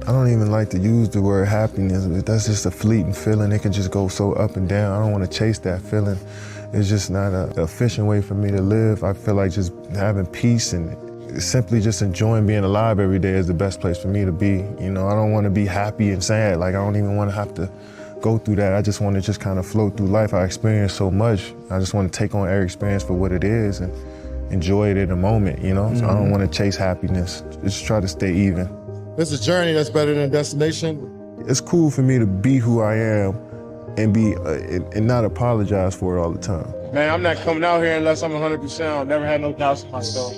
I don't even like to use the word happiness. That's just a fleeting feeling. It can just go so up and down. I don't want to chase that feeling. It's just not an efficient way for me to live. I feel like just having peace and simply just enjoying being alive every day is the best place for me to be. You know, I don't want to be happy and sad. Like, I don't even want to have to go through that. I just want to just kind of float through life. I experience so much. I just want to take on every experience for what it is and enjoy it in the moment, you know? So I don't want to chase happiness. Just try to stay even. It's a journey that's better than a destination. It's cool for me to be who I am and be and not apologize for it all the time. Man, I'm not coming out here unless I'm 100%. I've never had no doubts in myself.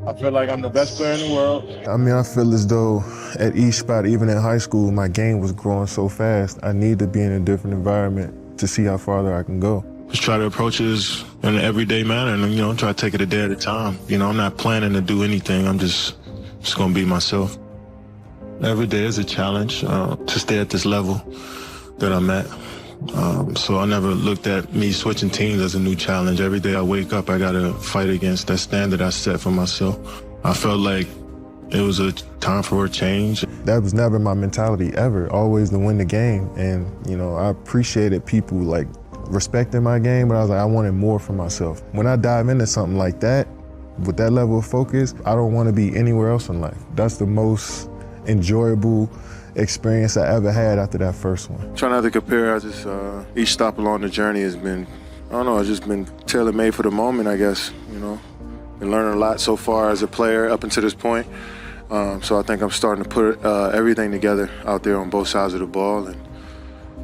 I feel like I'm the best player in the world. I mean, I feel as though at each spot, even in high school, my game was growing so fast. I need to be in a different environment to see how farther I can go. Just try to approach it in an everyday manner and, you know, try to take it a day at a time. You know, I'm not planning to do anything. I'm just gonna be myself. Every day is a challenge to stay at this level that I'm at. So I never looked at me switching teams as a new challenge. Every day I wake up, I gotta fight against that standard I set for myself. I felt like it was a time for a change. That was never my mentality ever, always to win the game. And, you know, I appreciated people like respecting my game, but I was like, I wanted more for myself. When I dive into something like that, with that level of focus, I don't want to be anywhere else in life. That's the most enjoyable experience I ever had after that first one. Try not to compare. I just each stop along the journey has been, I don't know, it's just been tailor-made for the moment, I guess. You know, been learning a lot so far as a player up until this point. So I think I'm starting to put everything together out there on both sides of the ball, and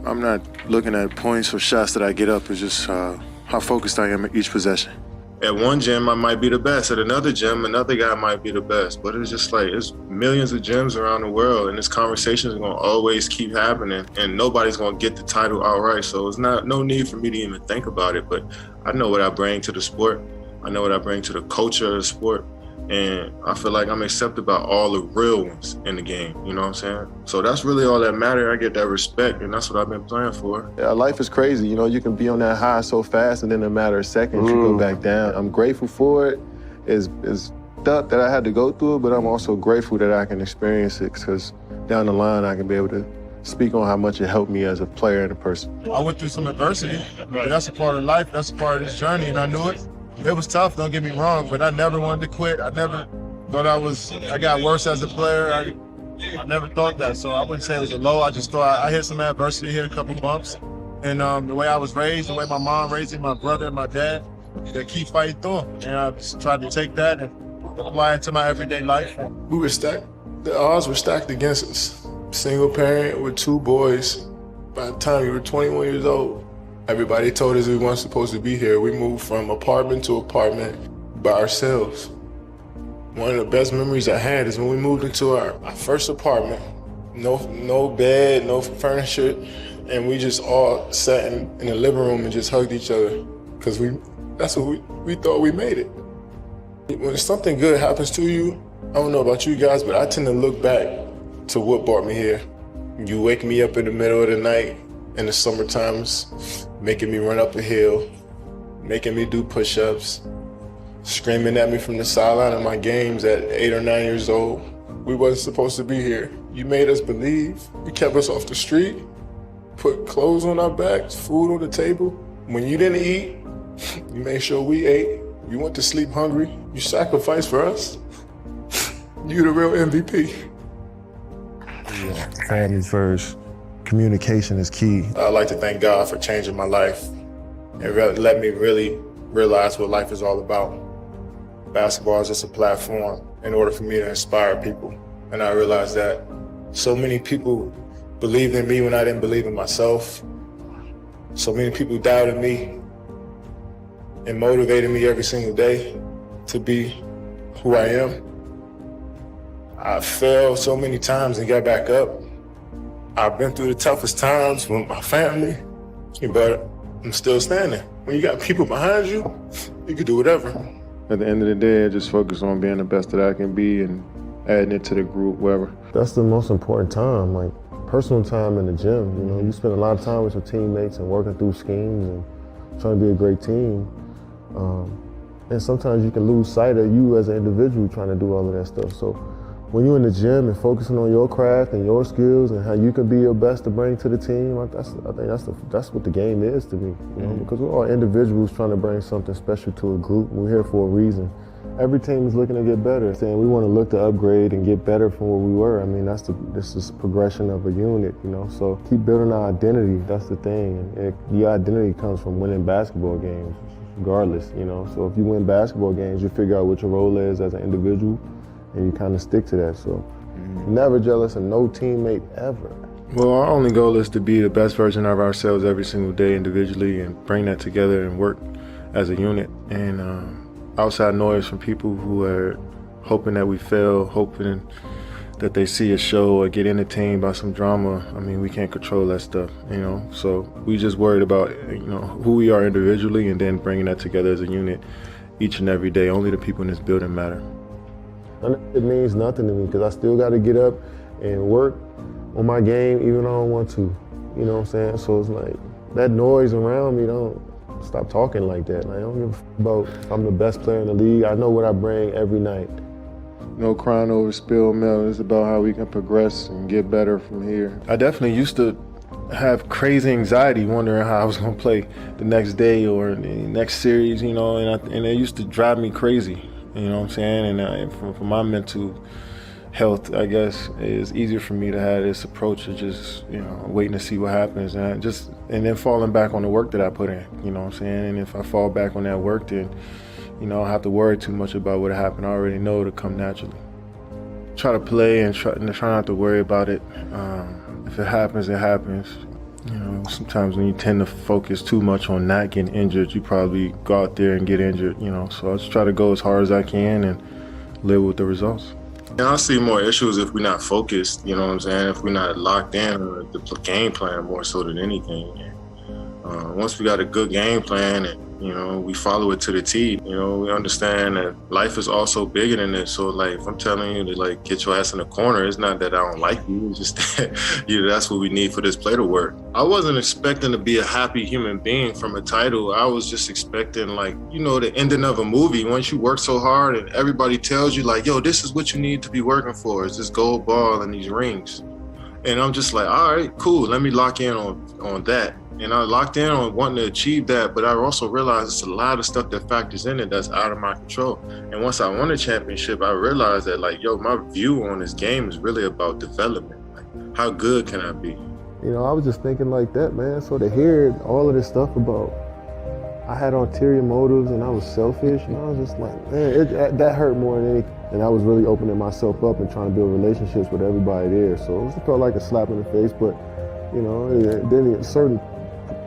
I'm not looking at points or shots that I get up. It's just how focused I am at each possession. At one gym, I might be the best. At another gym, another guy might be the best. But it's just like, it's millions of gyms around the world, and this conversation is gonna always keep happening, and nobody's gonna get the title outright. So it's no need for me to even think about it. But I know what I bring to the sport. I know what I bring to the culture of the sport. And I feel like I'm accepted by all the real ones in the game, you know what I'm saying? So that's really all that matters. I get that respect, and that's what I've been playing for. Yeah, life is crazy. You know, you can be on that high so fast, and then in a matter of seconds, you go back down. I'm grateful for it. It's tough that I had to go through it, but I'm also grateful that I can experience it, because down the line, I can be able to speak on how much it helped me as a player and a person. I went through some adversity, but that's a part of life. That's a part of this journey, and I knew it. It was tough, don't get me wrong, but I never wanted to quit. I never thought I got worse as a player. I never thought that, so I wouldn't say it was a low. I just thought I hit some adversity, hit a couple bumps. And the way I was raised, the way my mom raised me, my brother and my dad, they keep fighting through. And I just tried to take that and apply it to my everyday life. We were stacked. The odds were stacked against us. Single parent with 2 boys. By the time we were 21 years old, everybody told us we weren't supposed to be here. We moved from apartment to apartment by ourselves. One of the best memories I had is when we moved into our first apartment. No bed, no furniture, and we just all sat in the living room and just hugged each other, because that's what we thought we made it. When something good happens to you, I don't know about you guys, but I tend to look back to what brought me here. You wake me up in the middle of the night in the summer times, making me run up a hill, making me do push-ups, screaming at me from the sideline of my games at 8 or 9 years old. We wasn't supposed to be here. You made us believe. You kept us off the street, put clothes on our backs, food on the table. When you didn't eat, you made sure we ate. You went to sleep hungry. You sacrificed for us. You the real MVP. Yeah, family first. Communication is key. I'd like to thank God for changing my life and let me really realize what life is all about. Basketball is just a platform in order for me to inspire people. And I realized that so many people believed in me when I didn't believe in myself. So many people doubted me and motivated me every single day to be who I am. I failed so many times and got back up. I've been through the toughest times with my family, but I'm still standing. When you got people behind you, you can do whatever. At the end of the day, I just focus on being the best that I can be and adding it to the group, wherever. That's the most important time, like personal time in the gym. You know, you spend a lot of time with your teammates and working through schemes and trying to be a great team. And sometimes you can lose sight of you as an individual trying to do all of that stuff. So when you're in the gym and focusing on your craft and your skills and how you can be your best to bring to the team, I think that's what the game is to me. You know, because we're all individuals trying to bring something special to a group. We're here for a reason. Every team is looking to get better. Saying we want to look to upgrade and get better from where we were. I mean, this is progression of a unit, you know. So keep building our identity. That's the thing. And your identity comes from winning basketball games, regardless, you know. So if you win basketball games, you figure out what your role is as an individual, and you kind of stick to that. So never jealous of no teammate ever. Well, our only goal is to be the best version of ourselves every single day individually and bring that together and work as a unit. And outside noise from people who are hoping that we fail, hoping that they see a show or get entertained by some drama. I mean, we can't control that stuff, you know? So we just worried about, you know, who we are individually and then bringing that together as a unit each and every day. Only the people in this building matter. It means nothing to me because I still got to get up and work on my game even though I don't want to. You know what I'm saying? So it's like that noise around me, don't stop talking like that. Like, I don't give a about if I'm the best player in the league. I know what I bring every night. No crying over spilled milk. It's about how we can progress and get better from here. I definitely used to have crazy anxiety wondering how I was going to play the next day or the next series, you know, and it used to drive me crazy. You know what I'm saying? And for my mental health, I guess, it's easier for me to have this approach of just, you know, waiting to see what happens and then falling back on the work that I put in, you know what I'm saying? And if I fall back on that work, then, you know, I don't have to worry too much about what happened. I already know it'll come naturally. Try to play and try not to worry about it. If it happens, it happens. You know, sometimes when you tend to focus too much on not getting injured, you probably go out there and get injured, you know. So I just try to go as hard as I can and live with the results. And I see more issues if we're not focused, you know what I'm saying? If we're not locked in on the game plan more so than anything. Once we got a good game plan and, you know, we follow it to the T, you know, we understand that life is also bigger than this. So, like, if I'm telling you to, like, get your ass in the corner, it's not that I don't like you. It's just that, you know, that's what we need for this play to work. I wasn't expecting to be a happy human being from a title. I was just expecting, like, you know, the ending of a movie. Once you work so hard and everybody tells you, like, yo, this is what you need to be working for, is this gold ball and these rings. And I'm just like, all right, cool. Let me lock in on that. And I locked in on wanting to achieve that, but I also realized it's a lot of stuff that factors in it that's out of my control. And once I won a championship, I realized that, like, yo, my view on this game is really about development. Like, how good can I be? You know, I was just thinking like that, man. So to hear all of this stuff about I had ulterior motives and I was selfish, and I was just like, man, that hurt more than anything. And I was really opening myself up and trying to build relationships with everybody there. So it felt like a slap in the face, but, you know, then a certain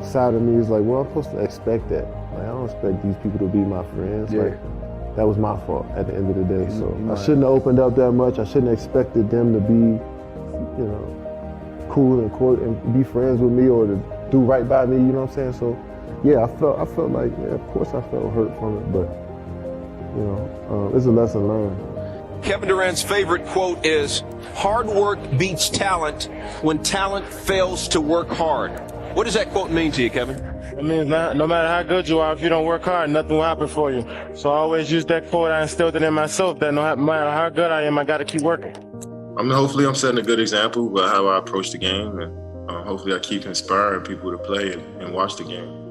side of me is like, well, I'm supposed to expect that. Like, I don't expect these people to be my friends. Yeah. Like, that was my fault at the end of the day. So I shouldn't have opened up that much. I shouldn't have expected them to be, you know, cool and quote and be friends with me or to do right by me. You know what I'm saying? So yeah, I felt like, yeah, of course I felt hurt from it, but you know, it's a lesson learned. Kevin Durant's favorite quote is, "Hard work beats talent when talent fails to work hard." What does that quote mean to you, Kevin? It means no matter how good you are, if you don't work hard, nothing will happen for you. So I always use that quote. I instilled it in myself that no matter how good I am, I got to keep working. Hopefully I'm setting a good example about how I approach the game, and hopefully I keep inspiring people to play and watch the game.